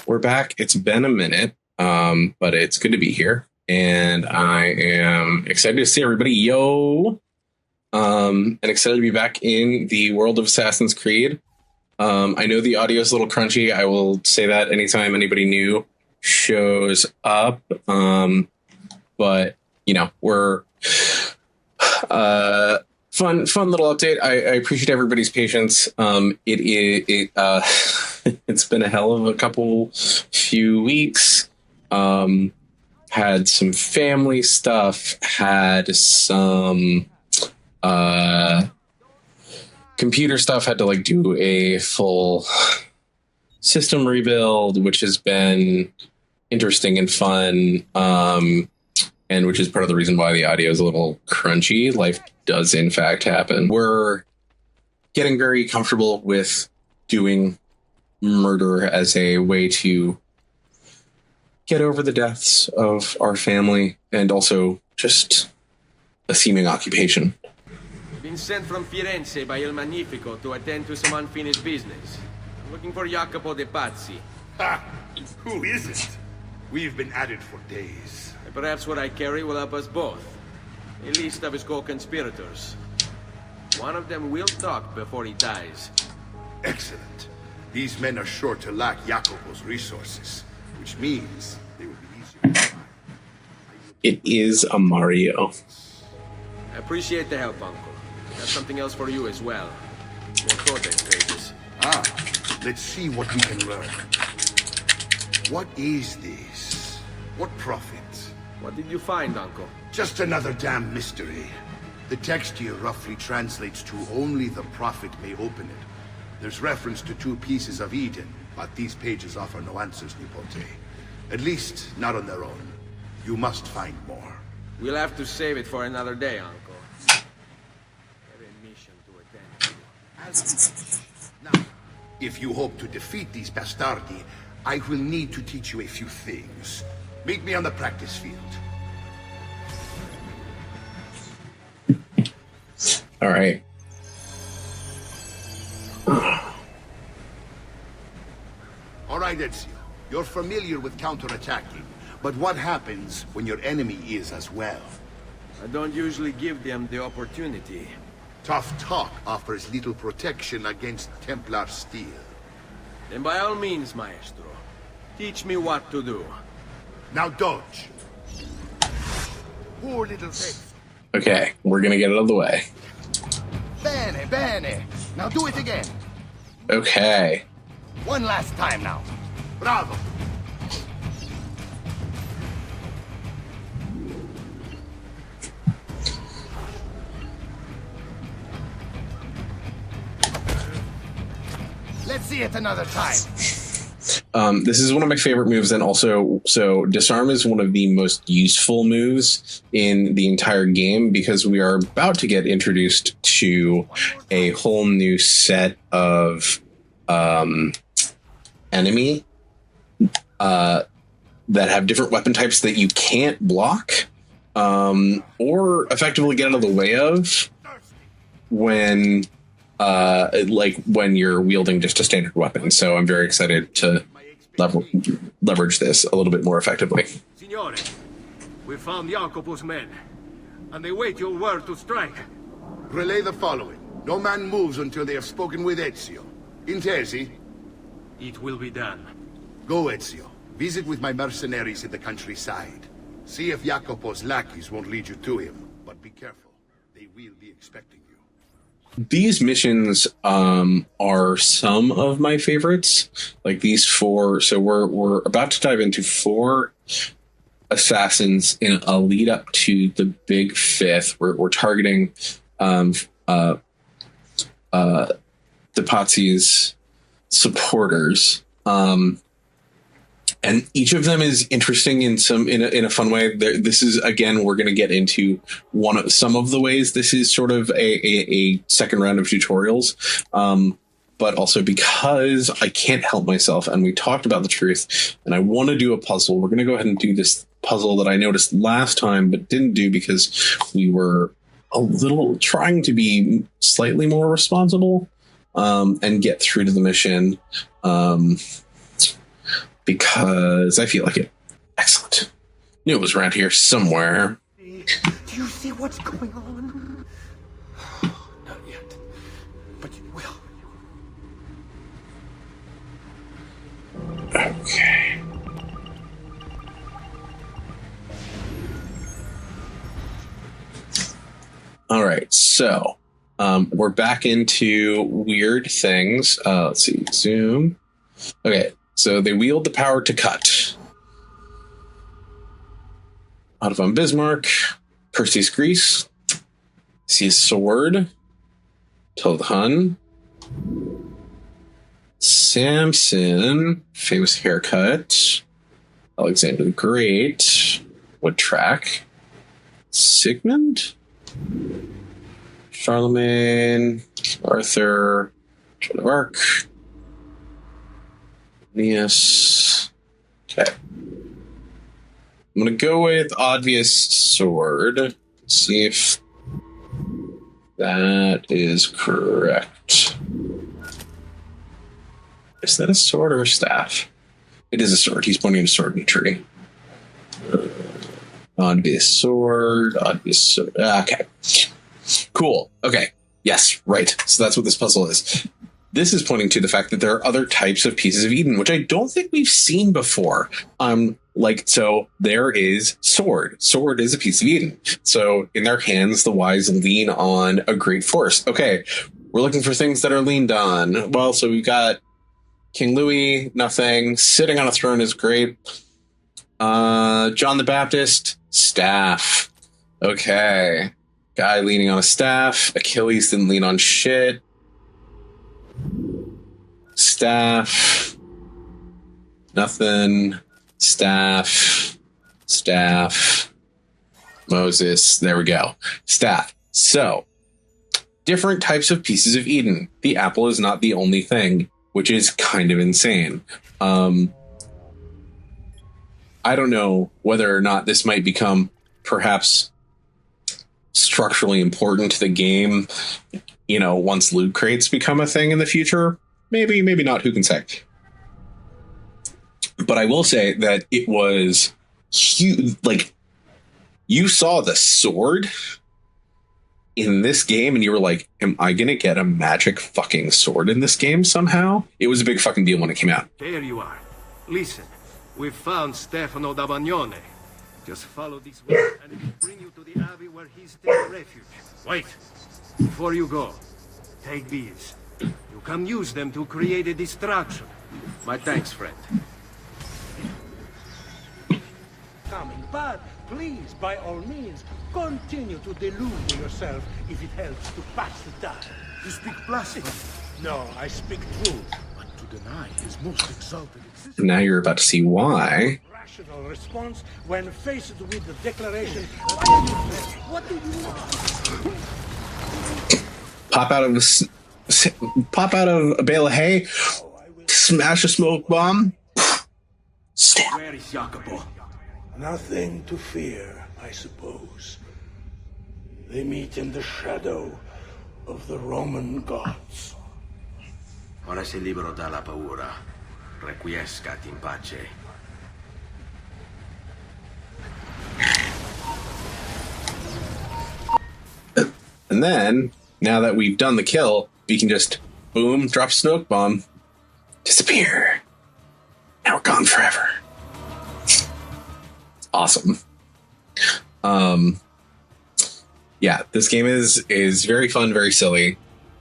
We're back. It's been a minute, but it's good to be here. And I am excited to see everybody. Yo! And excited to be back in the world of Assassin's Creed. I know the audio is a little crunchy. I will say that anytime anybody new shows up. But, you know, we're... Fun little update. I appreciate everybody's patience. It's been a hell of a few weeks. Had some family stuff, had some computer stuff, had to like do a full system rebuild, which has been interesting and fun. And which is part of the reason why the audio is a little crunchy. Life does, in fact, happen. We're getting very comfortable with doing murder as a way to get over the deaths of our family and also just a seeming occupation. Been sent from Firenze by Il Magnifico to attend to some unfinished business. I'm looking for Jacopo DePazzi. Ha! Who is it? We've been at it for days. Perhaps what I carry will help us both. A list of his co-conspirators. One of them will talk before he dies. Excellent. These men are sure to lack Jacopo's resources, which means they will be easier to find. It is a Mario. I appreciate the help, Uncle. Got something else for you as well. More codex pages. Ah, let's see what we can learn. What is this? What profit? What did you find, Uncle? Just another damn mystery. The text here roughly translates to only the prophet may open it. There's reference to 2 pieces of Eden, but these pages offer no answers, Nipote. At least, not on their own. You must find more. We'll have to save it for another day, Uncle. I have a mission to attend to. Now, if you hope to defeat these bastardi, I will need to teach you a few things. Meet me on the practice field. All right. All right, Ezio. You're familiar with counterattacking, but what happens when your enemy is as well? I don't usually give them the opportunity. Tough talk offers little protection against Templar steel. Then by all means, Maestro. Teach me what to do. Now dodge. Poor little face. Okay, we're gonna get it out of the way. Bene, bene. Now do it again. Okay. One last time now. Bravo. Let's see it another time. This is one of my favorite moves, and also, so disarm is one of the most useful moves in the entire game because we are about to get introduced to a whole new set of enemy that have different weapon types that you can't block or effectively get out of the way of when when you're wielding just a standard weapon. So I'm very excited to leverage this a little bit more effectively. Signore, we found Jacopo's men, and they wait your word to strike. Relay the following. No man moves until they have spoken with Ezio. Intesi? It will be done. Go, Ezio. Visit with my mercenaries in the countryside. See if Jacopo's lackeys won't lead you to him. But be careful. They will be expecting you. These missions are some of my favorites. Like these 4. So we're about to dive into 4 assassins in a lead up to the big 5th. We're targeting DePazzi's supporters. And each of them is interesting in a fun way. This is, again, we're going to get into some of the ways this is sort of a second round of tutorials. But also because I can't help myself, and we talked about the truth, and I want to do a puzzle. We're going to go ahead and do this puzzle that I noticed last time but didn't do because we were a little trying to be slightly more responsible and get through to the mission. because I feel like it. Excellent. Knew it was around here somewhere. Do you see what's going on? Not yet, but it will. Okay. All right, so we're back into weird things. Let's see, zoom. Okay, so they wield the power to cut. Otto von Bismarck, Perseus Greece, see his sword, Till the Hun, Samson, famous haircut, Alexander the Great, wood track, Sigmund, Charlemagne, Arthur, Joan of Arc, Aeneas. Okay. I'm going to go with obvious sword. See if that is correct. Is that a sword or a staff? It is a sword. He's pointing a sword in a tree. Obvious sword. Obvious sword. Okay. Cool. Okay. Yes, right. So that's what this puzzle is. This is pointing to the fact that there are other types of pieces of Eden, which I don't think we've seen before. So there is sword. Sword is a piece of Eden. So in their hands, the wise lean on a great force. Okay, we're looking for things that are leaned on. Well, so we've got King Louis, nothing. Sitting on a throne is great. John the Baptist, staff. Okay. Guy leaning on a staff. Achilles didn't lean on shit. Staff. Nothing. Staff. Moses. There we go. Staff. So, different types of pieces of Eden. The apple is not the only thing, which is kind of insane. I don't know whether or not this might become perhaps structurally important to the game, once loot crates become a thing in the future. Maybe not, who can say? But I will say that it was huge. Like, you saw the sword in this game and you were like, am I going to get a magic fucking sword in this game somehow? It was a big fucking deal when it came out. There you are. Listen, we've found Stefano da Bagnone. Just follow this way and it will bring you to the abbey where he's taking refuge. Wait. Before you go, take these. You can use them to create a distraction. My thanks, friend. Coming, but please, by all means, continue to delude yourself if it helps to pass the time. You speak blasphemy. No, I speak truth. But to deny his most exalted existence. Now you're about to see why. Rational response when faced with the declaration, what do you want? Pop out of a bale of hay, smash a smoke bomb, stab. Where is Jacopo? Nothing to fear, I suppose. They meet in the shadow of the Roman gods. Ora sei libero dalla paura. Requiescat in pace. And then, now that we've done the kill, we can just, boom, drop a smoke bomb, disappear. Now we're gone forever. Awesome. Yeah, this game is very fun, very silly.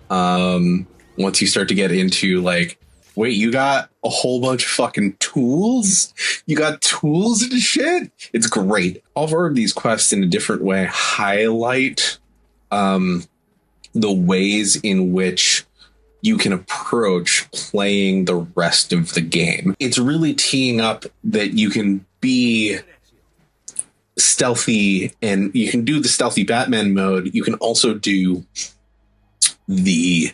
Once you start to get into like, wait, you got a whole bunch of fucking tools? You got tools and shit? It's great. All four of these quests in a different way highlight the ways in which you can approach playing the rest of the game. It's really teeing up that you can be stealthy and you can do the stealthy Batman mode. You can also do the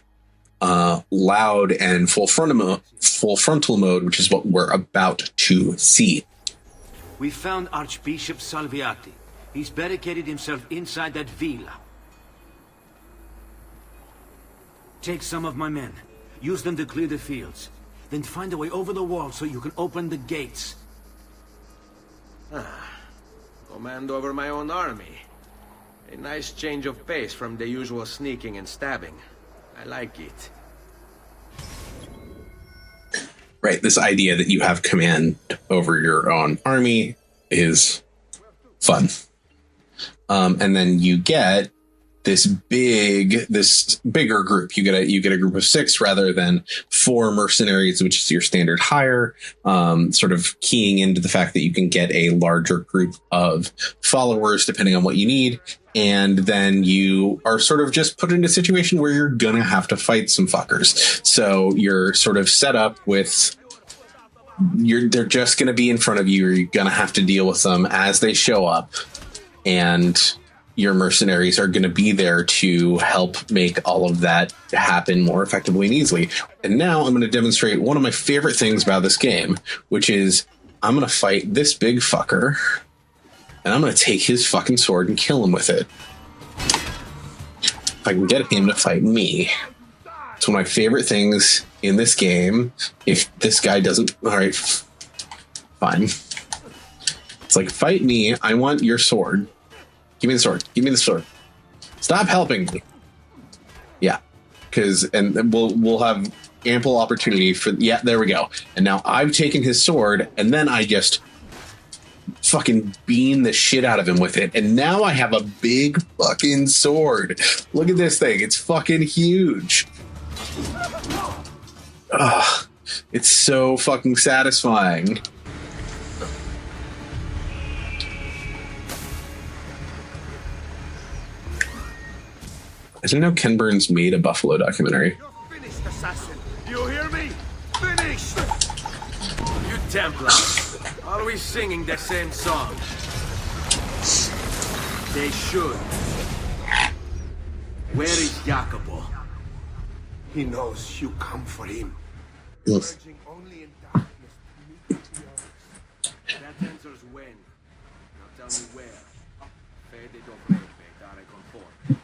loud and full frontal mode, which is what we're about to see. We found Archbishop Salviati. He's barricaded himself inside that villa. Take some of my men. Use them to clear the fields. Then find a way over the wall so you can open the gates. Command over my own army. A nice change of pace from the usual sneaking and stabbing. I like it. Right, this idea that you have command over your own army is fun. And then you get this bigger group. You get a group of 6 rather than 4 mercenaries, which is your standard hire, sort of keying into the fact that you can get a larger group of followers depending on what you need. And then you are sort of just put in a situation where you're going to have to fight some fuckers. So you're sort of set up with, they're just going to be in front of you, or you're going to have to deal with them as they show up. And your mercenaries are going to be there to help make all of that happen more effectively and easily. And now I'm going to demonstrate one of my favorite things about this game, which is I'm going to fight this big fucker, and I'm going to take his fucking sword and kill him with it. If I can get him to fight me. It's one of my favorite things in this game. If this guy doesn't... All right, fine. It's like, fight me. I want your sword. Give me the sword. Give me the sword. Stop helping me. Yeah, and we'll have ample opportunity for. Yeah, there we go. And now I've taken his sword, and then I just fucking bean the shit out of him with it. And now I have a big fucking sword. Look at this thing. It's fucking huge. Ugh, it's so fucking satisfying. I didn't know Ken Burns made a Buffalo documentary. You're finished, assassin. You hear me? Finished! You Templars, are we singing the same song? They should. Where is Jacopo? He knows you come for him. Yes. Urging only in darkness to meet the others. That answers when. Now tell me where. Fede dovrebbe dare conforto.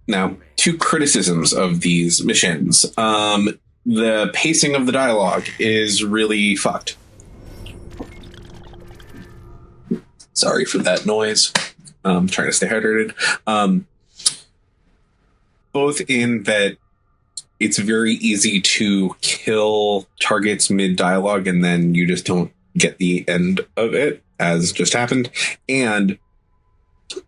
Now, 2 criticisms of these missions. The pacing of the dialogue is really fucked. Sorry for that noise. I'm trying to stay hydrated. Both in that it's very easy to kill targets mid-dialogue and then you just don't get the end of it, as just happened. And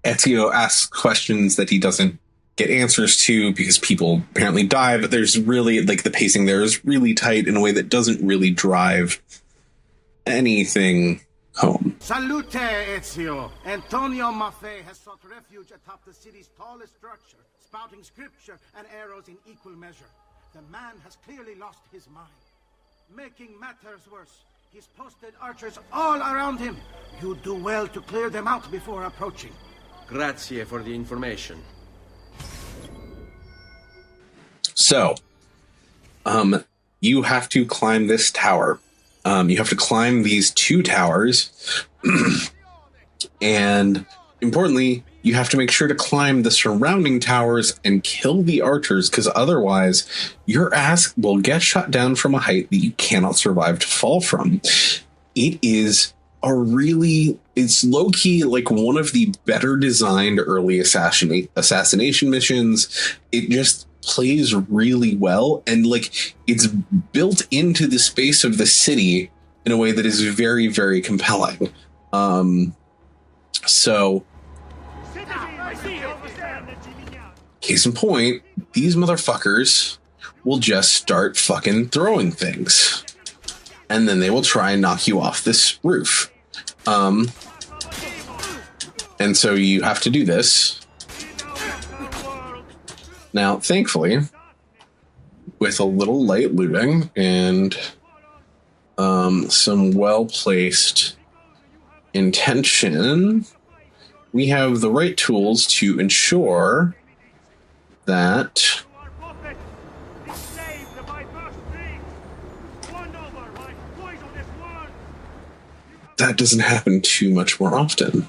Ezio asks questions that he doesn't get answers to because people apparently die, but there's really, like, the pacing there is really tight in a way that doesn't really drive anything home. Salute, Ezio. Antonio Maffei has sought refuge atop the city's tallest structure, spouting scripture and arrows in equal measure. The man has clearly lost his mind. Making matters worse, he's posted archers all around him. You do well to clear them out before approaching. Grazie for the information. So, you have to climb this tower. You have to climb these 2 towers. And importantly, you have to make sure to climb the surrounding towers and kill the archers, because otherwise your ass will get shot down from a height that you cannot survive to fall from. It is it's low-key like one of the better designed early assassination missions. It just plays really well, and like it's built into the space of the city in a way that is very, very compelling. So case in point, these motherfuckers will just start fucking throwing things, and then they will try and knock you off this roof. And so you have to do this. Now, thankfully, with a little light looting and some well-placed intention, we have the right tools to ensure that that doesn't happen too much more often.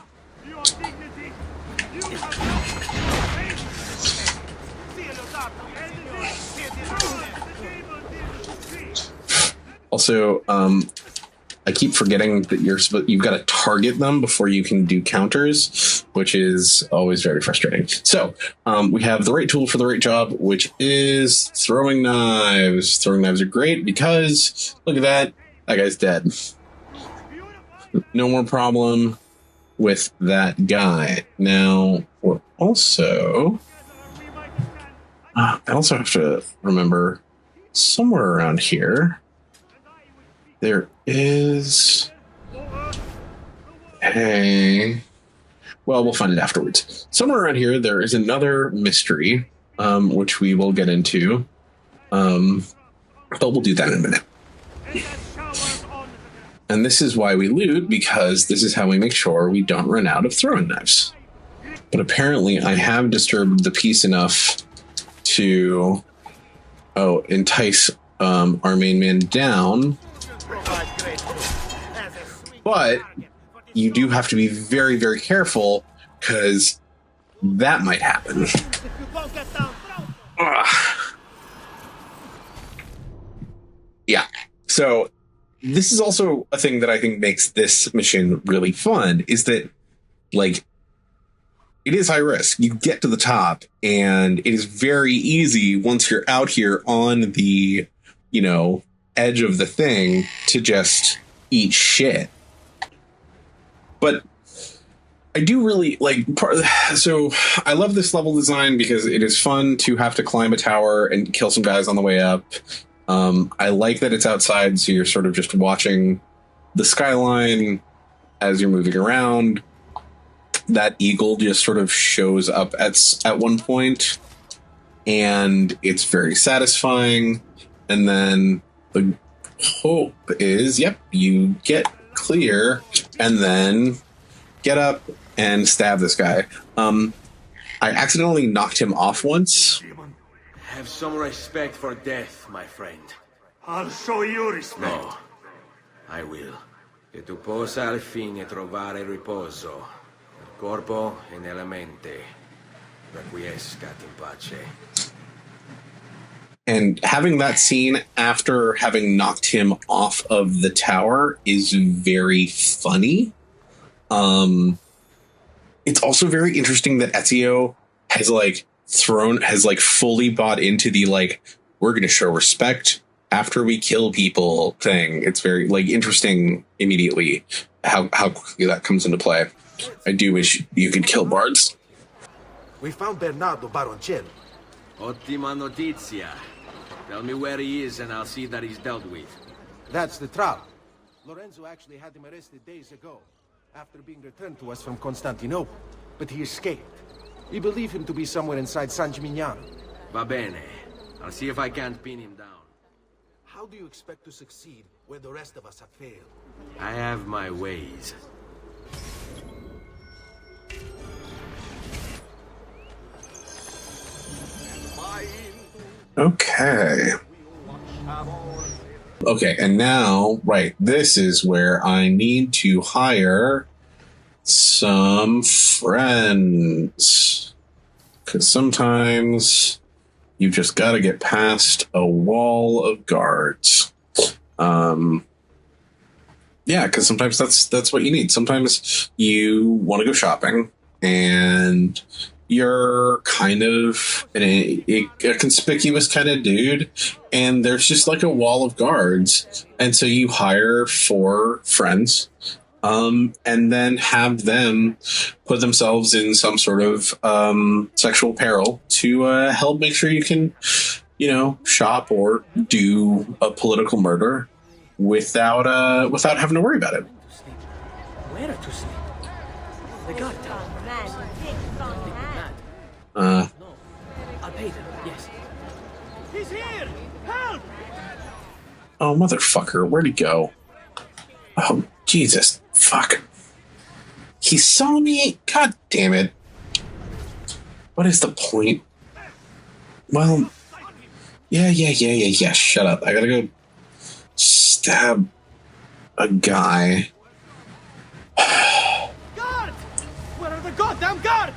Also, I keep forgetting that you've got to target them before you can do counters, which is always very frustrating. So we have the right tool for the right job, which is throwing knives. Throwing knives are great because look at that. That guy's dead. No more problem with that guy. Now, we're also... I also have to remember somewhere around here there is a... Well, we'll find it afterwards. Somewhere around here there is another mystery, which we will get into. But we'll do that in a minute. And this is why we loot, because this is how we make sure we don't run out of throwing knives. But apparently I have disturbed the piece enough to entice our main man down. But you do have to be very, very careful, because that might happen. Yeah. So this is also a thing that I think makes this mission really fun, is that, like, it is high risk. You get to the top, and it is very easy once you're out here on the, edge of the thing to just eat shit. But I do really so I love this level design because it is fun to have to climb a tower and kill some guys on the way up. I like that it's outside, so you're sort of just watching the skyline as you're moving around. That eagle just sort of shows up at one point, and it's very satisfying. And then the hope is, you get clear and then get up and stab this guy. I accidentally knocked him off once. Have some respect for death, my friend. I'll show you respect. No, I will. Che tu possa al fine trovare riposo. Nel corpo e nella mente. Requiescat in pace. And having that scene after having knocked him off of the tower is very funny. It's also very interesting that Ezio has fully bought into the we're going to show respect after we kill people thing. It's very interesting immediately how quickly that comes into play. I do wish you could kill bards. We found Bernardo Baroncello. Ottima notizia. Tell me where he is and I'll see that he's dealt with. That's the trouble. Lorenzo actually had him arrested days ago, after being returned to us from Constantinople. But he escaped. We believe him to be somewhere inside San Gimignano. Va bene. I'll see if I can't pin him down. How do you expect to succeed where the rest of us have failed? I have my ways. Okay, and now, this is where I need to hire some friends. Because sometimes you've just got to get past a wall of guards. Because sometimes that's what you need. Sometimes you want to go shopping, and you're kind of a conspicuous kind of dude, and there's just a wall of guards, and so you hire 4 friends, and then have them put themselves in some sort of sexual peril to help make sure you can, shop or do a political murder without having to worry about it. Where to sleep? The guard tower. No, I'll pay them, yes. He's here! Help! Oh, motherfucker, where'd he go? Oh, Jesus. Fuck. He saw me? God damn it. What is the point? Well, yeah, shut up. I gotta go stab a guy. Guard! Where are the goddamn guards?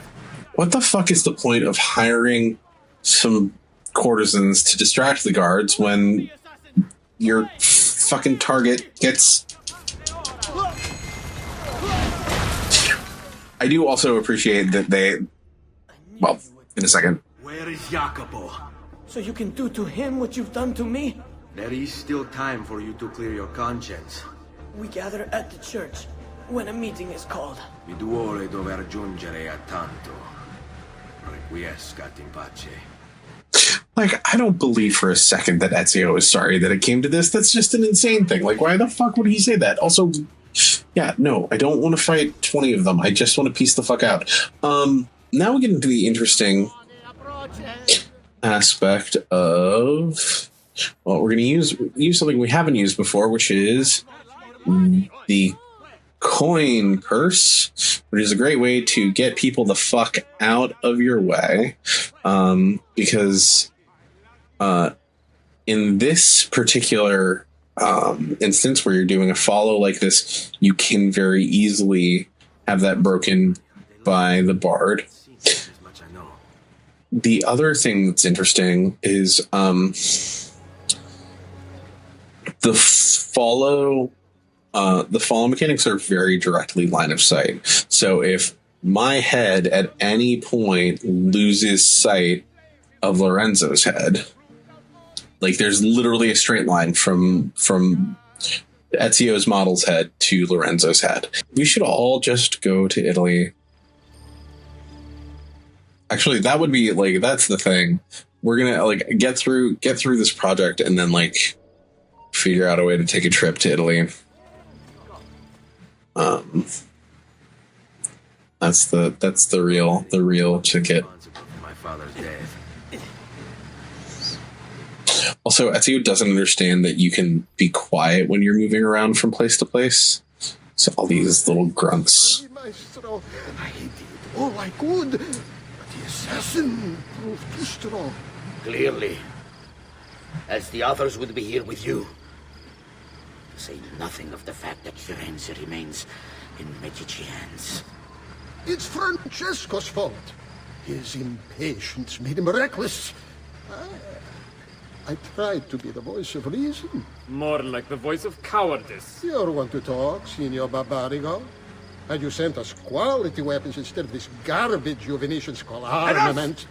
What the fuck is the point of hiring some courtesans to distract the guards when you're fucking target gets... I do also appreciate that they... Well, in a second. Where is Jacopo? So you can do to him what you've done to me? There is still time for you to clear your conscience. We gather at the church when a meeting is called. Mi duole dover giungere a tanto. Requiescat in pace. Like, I don't believe for a second that Ezio is sorry that it came to this. That's just an insane thing. Like, why the fuck would he say that? Also, yeah, no, I don't want to fight 20 of them. I just want to piece the fuck out. Now we get into the interesting aspect of... Well, we're going to use something we haven't used before, which is the coin purse, which is a great way to get people the fuck out of your way. Because in this particular instance where you're doing a follow like this, you can very easily have that broken by the bard. The other thing that's interesting is the follow mechanics are very directly line of sight. So if my head at any point loses sight of Lorenzo's head, like there's literally a straight line from Ezio's model's head to Lorenzo's head. We should all just go to Italy. Actually, that would be like, that's the thing. We're gonna like get through this project and then like figure out a way to take a trip to Italy. That's the real ticket. My father's death. Also, Ezio doesn't understand that you can be quiet when you're moving around from place to place. So all these little grunts. Maestro, I did all I could, but the assassin proved too strong. Clearly. As the others would be here with you. To say nothing of the fact that Firenze remains in Medici hands. It's Francesco's fault. His impatience made him reckless. I tried to be the voice of reason. More like the voice of cowardice. You're one to talk, Signor Barbarigo. And you sent us quality weapons instead of this garbage you Venetians call armament.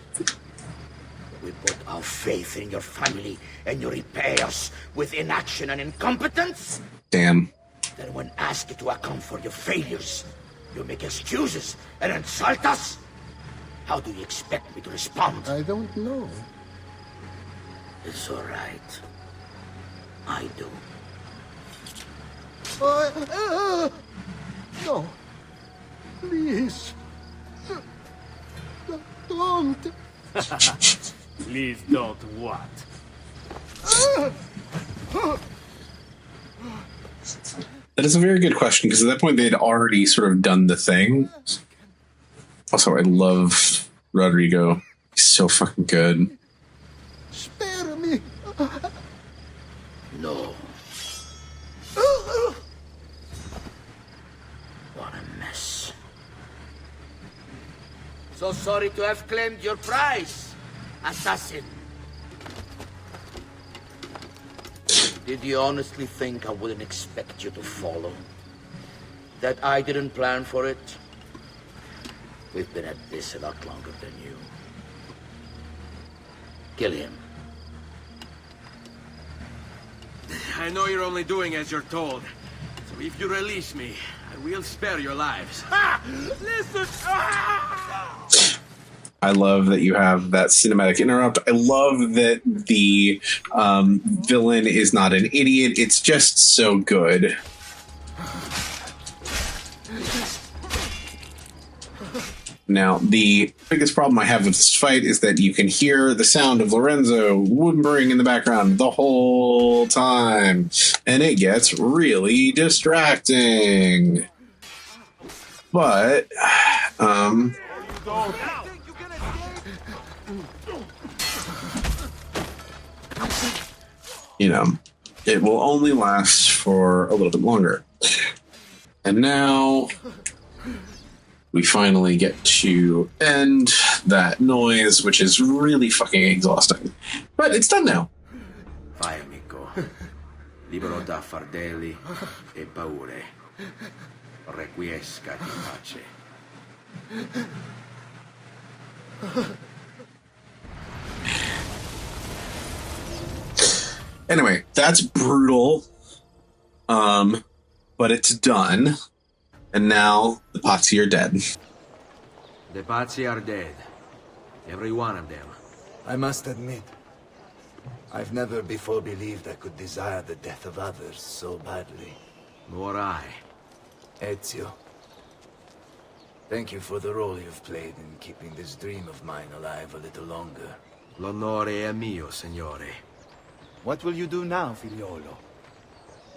We put our faith in your family, and you repay us with inaction and incompetence? Damn. Then when asked to account for your failures, you make excuses and insult us? How do you expect me to respond? I don't know. It's all right. I do. No. Please. Don't. Please don't what? That is a very good question, because at that point they'd already sort of done the thing. Also, I love Rodrigo. He's so fucking good. Spare me. No. What a mess. So sorry to have claimed your prize, assassin. Did you honestly think I wouldn't expect you to follow? That I didn't plan for it? We've been at this a lot longer than you. Kill him. I know you're only doing as you're told. So if you release me, I will spare your lives. Listen! I love that you have that cinematic interrupt. I love that the villain is not an idiot. It's just so good. Now, the biggest problem I have with this fight is that you can hear the sound of Lorenzo whimpering in the background the whole time, and it gets really distracting. But, you know, it will only last for a little bit longer. And now we finally get to end that noise, which is really fucking exhausting. But it's done now. Vai, amico. libero da fardelli e paure. Requiescat in pace. Anyway, that's brutal. But it's done. And now the DePazzi are dead. The DePazzi are dead. Every one of them. I must admit, I've never before believed I could desire the death of others so badly. Nor I. Ezio, thank you for the role you've played in keeping this dream of mine alive a little longer. L'onore è mio, signore. What will you do now, figliolo?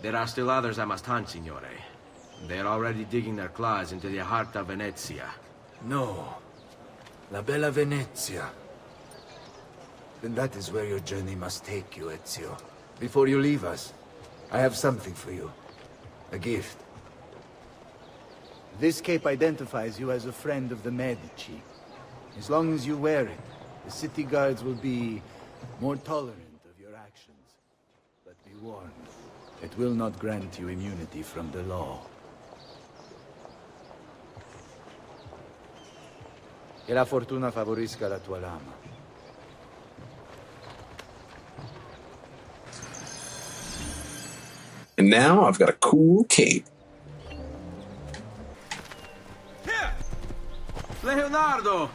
There are still others I must hunt, signore. They're already digging their claws into the heart of Venezia. No. La bella Venezia. Then that is where your journey must take you, Ezio. Before you leave us, I have something for you. A gift. This cape identifies you as a friend of the Medici. As long as you wear it, the city guards will be more tolerant of your actions. But be warned, it will not grant you immunity from the law. Che la fortuna favorisca la tua lama. And now I've got a cool cape. Here! Leonardo!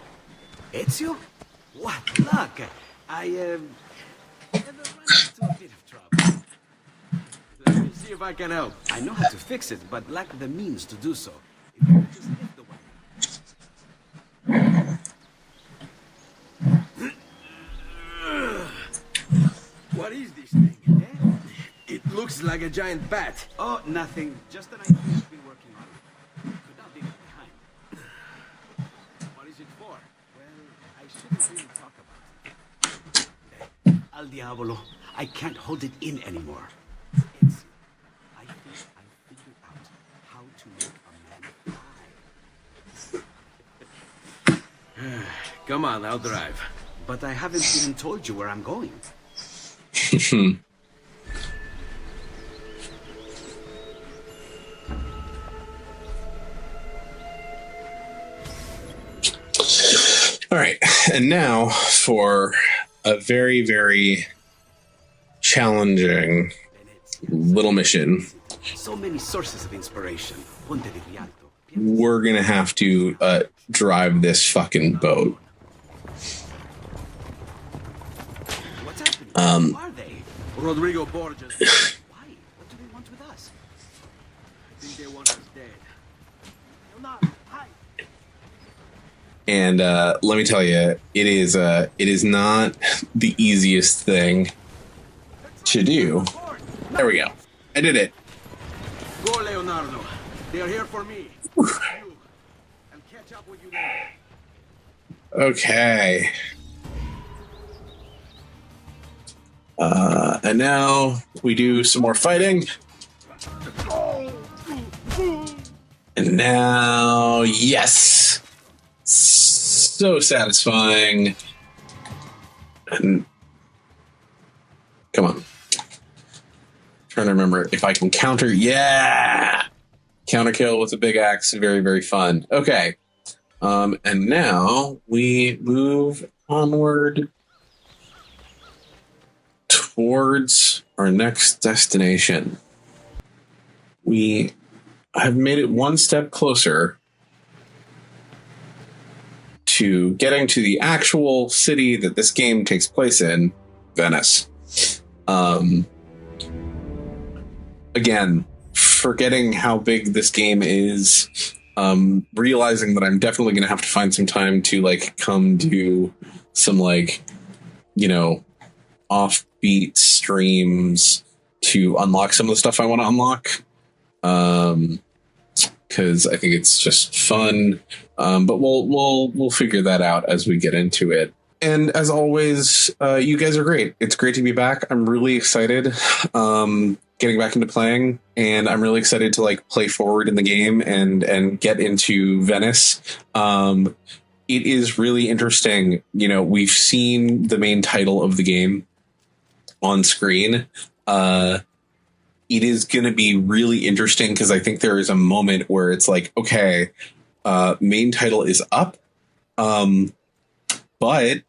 Ezio? What luck! I, ever run into a bit of trouble. Let me see if I can help. I know how to fix it, but lack the means to do so. If you could just lift the wagon. What is this thing? Eh? It looks like a giant bat. Oh, nothing. Just an idea I've been working on. Could not leave it behind. What is it for? Well, I shouldn't really talk about it. Al diavolo, I can't hold it in anymore. It's... I think I figured out how to make a man fly. Come on, I'll drive. But I haven't even told you where I'm going. All right, and now for a very, very challenging little mission. So many sources of inspiration. Ponte di Rialto. We're gonna have to drive this fucking boat. What's happening? Who are they? Rodrigo Borges. Why? What do they want with us? I think they want us dead. And let me tell you, it is not the easiest thing to do. There we go. I did it. Go, Leonardo. They are here for me. I'll catch up with you later. Okay. And now we do some more fighting. And now, yes. So satisfying. And come on. Trying to remember if I can counter. Yeah. Counter kill with a big axe. Very, very fun. Okay. And now we move onward towards our next destination. We have made it one step closer to getting to the actual city that this game takes place in, Venice. Again, forgetting how big this game is, realizing that I'm definitely going to have to find some time to like come do some like, you know, offbeat streams to unlock some of the stuff I want to unlock. Because I think it's just fun, but we'll figure that out as we get into it. And as always, you guys are great. It's great to be back. I'm really excited getting back into playing, and I'm really excited to like play forward in the game and get into Venice. It is really interesting. You know, we've seen the main title of the game on screen. it is going to be really interesting because I think there is a moment where it's like, okay, main title is up, but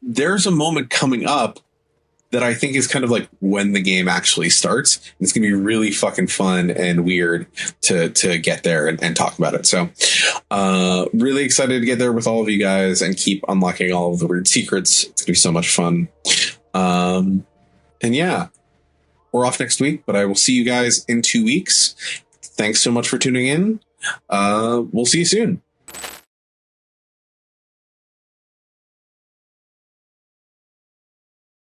there's a moment coming up that I think is kind of like when the game actually starts. It's going to be really fucking fun and weird to get there and talk about it. So really excited to get there with all of you guys and keep unlocking all of the weird secrets. It's going to be so much fun. And yeah, we're off next week, but I will see you guys in 2 weeks. Thanks so much for tuning in. We'll see you soon.